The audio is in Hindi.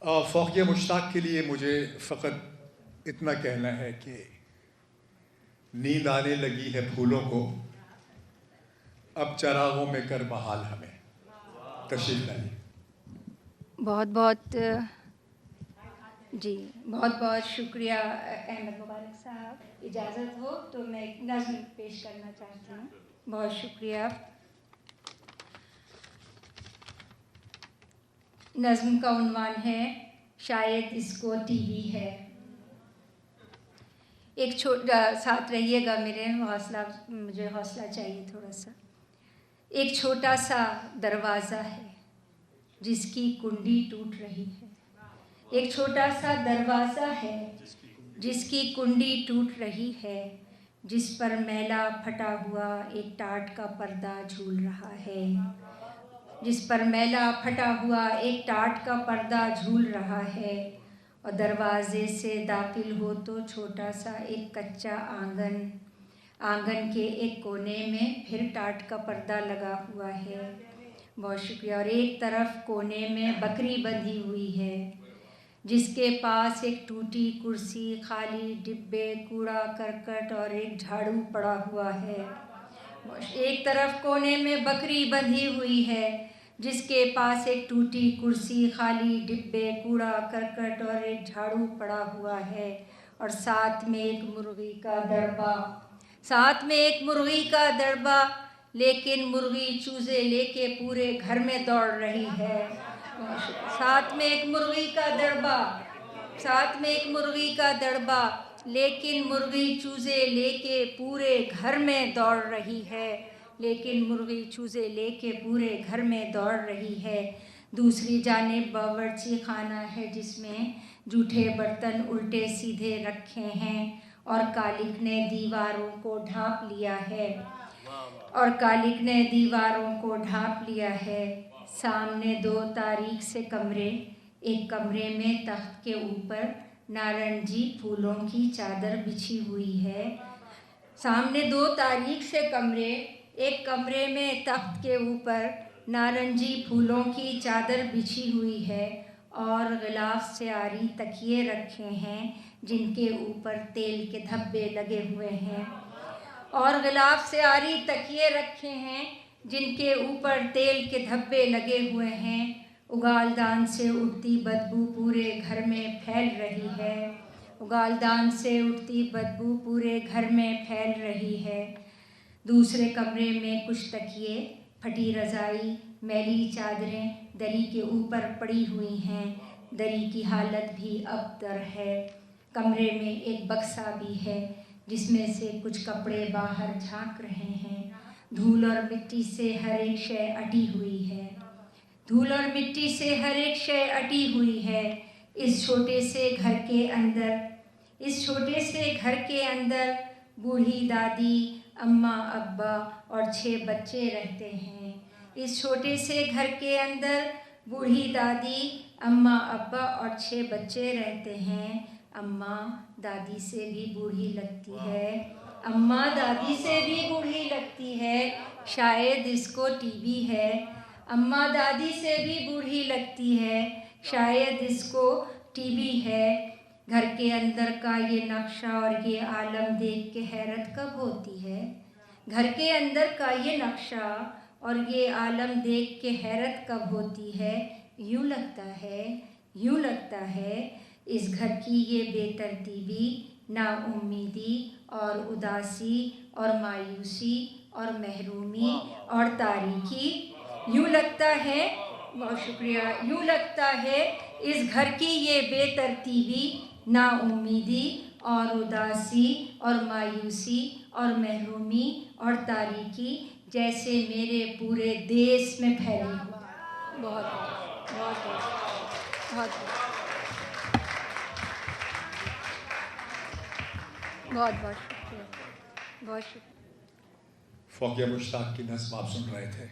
फ़ौक़िया मुश्ताक़ के लिए मुझे फ़कत इतना कहना है कि नींद आने लगी है फूलों को, अब चरागों में कर बहाल हमें। तशरीफ़ लाइए। बहुत बहुत जी, बहुत बहुत शुक्रिया अहमद मुबारक साहब। इजाज़त हो तो मैं एक नज़्म पेश करना चाहती हूँ। बहुत शुक्रिया। नज़्म का उन्वान है शायद इसको टीवी है। एक छोटा साथ रहिएगा मेरे, मुझे हौसला चाहिए थोड़ा सा। एक छोटा सा दरवाज़ा है जिसकी कुंडी टूट रही है। एक छोटा सा दरवाज़ा है जिसकी कुंडी टूट रही है, जिस पर मैला फटा हुआ एक टाट का पर्दा झूल रहा है। जिस पर मैला फटा हुआ एक टाट का पर्दा झूल रहा है, और दरवाजे से दाखिल हो तो छोटा सा एक कच्चा आंगन, आंगन के एक कोने में फिर टाट का पर्दा लगा हुआ है। बहुत शुक्रिया। और एक तरफ कोने में बकरी बंधी हुई है जिसके पास एक टूटी कुर्सी, खाली डिब्बे, कूड़ा करकट और एक झाड़ू पड़ा हुआ है। एक तरफ कोने में बकरी बंधी हुई है जिसके पास एक टूटी कुर्सी, खाली डिब्बे, कूड़ा करकट और एक झाड़ू पड़ा हुआ है, और साथ में एक मुर्गी का दड़बा। साथ में एक मुर्गी का दड़बा, लेकिन मुर्गी चूजे लेके पूरे घर में दौड़ रही है। साथ में एक मुर्गी का दड़बा, साथ में एक मुर्गी का दड़बा, लेकिन मुर्गी चूजे लेके पूरे घर में दौड़ रही है। लेकिन मुर्गी चूजे लेके पूरे घर में दौड़ रही है। दूसरी जानिब बावर्ची खाना है जिसमें जूठे बर्तन उल्टे सीधे रखे हैं, और कालिक ने दीवारों को ढांप लिया है। और कालिक ने दीवारों को ढांप लिया है। सामने दो तारीख से कमरे, एक कमरे में तख्त के ऊपर नारंगी फूलों की चादर बिछी हुई है। सामने दो तारीख से कमरे, एक कमरे में तख्त के ऊपर नारंगी फूलों की चादर बिछी हुई है, और गिलाफ से आरी तकिए रखे हैं जिनके ऊपर तेल के धब्बे लगे हुए हैं। और गिलाफ से आरी तकिए रखे हैं जिनके ऊपर तेल के धब्बे लगे हुए हैं। उगालदान से उठती बदबू पूरे घर में फैल रही है। उगालदान से उठती बदबू पूरे घर में फैल रही है। दूसरे कमरे में कुछ तकिए, फटी रज़ाई, मैली चादरें दरी के ऊपर पड़ी हुई हैं। दरी की हालत भी अबतर है। कमरे में एक बक्सा भी है जिसमें से कुछ कपड़े बाहर झांक रहे हैं। धूल और मिट्टी से हर एक शय अटी हुई है। धूल और मिट्टी से हर एक शय अटी हुई है। इस छोटे से घर के अंदर, इस छोटे से घर के अंदर बूढ़ी दादी, अम्मा, अब्बा और 6 बच्चे रहते हैं। इस छोटे से घर के अंदर बूढ़ी दादी, अम्मा, अब्बा और 6 बच्चे रहते हैं। अम्मा दादी से भी बूढ़ी लगती है। अम्मा दादी से भी बूढ़ी लगती है। शायद इसको टीवी है। अम्मा दादी से भी बूढ़ी लगती है। शायद इसको टीवी है। घर के अंदर का ये नक्शा और ये आलम देख के हैरत कब होती है? घर के अंदर का ये नक्शा और ये आलम देख के हैरत कब होती है? यूँ लगता है इस घर की ये बेतरतीबी, नाउम्मीदी और उदासी और मायूसी और महरूमी और तारीकी, यूँ लगता है, बहुत शुक्रिया, यूँ लगता है इस घर की ये बेतरतीबी, नाउम्मीदी और उदासी और मायूसी और महरूमी और तारीकी जैसे मेरे पूरे देश में फैली हो। बहुत बहुत बहुत बहुत बहुत शुक्रिया, बहुत शुक्रिया। फ़ौक़िया मुश्ताक़ की नज़्म आप सुन रहे थे।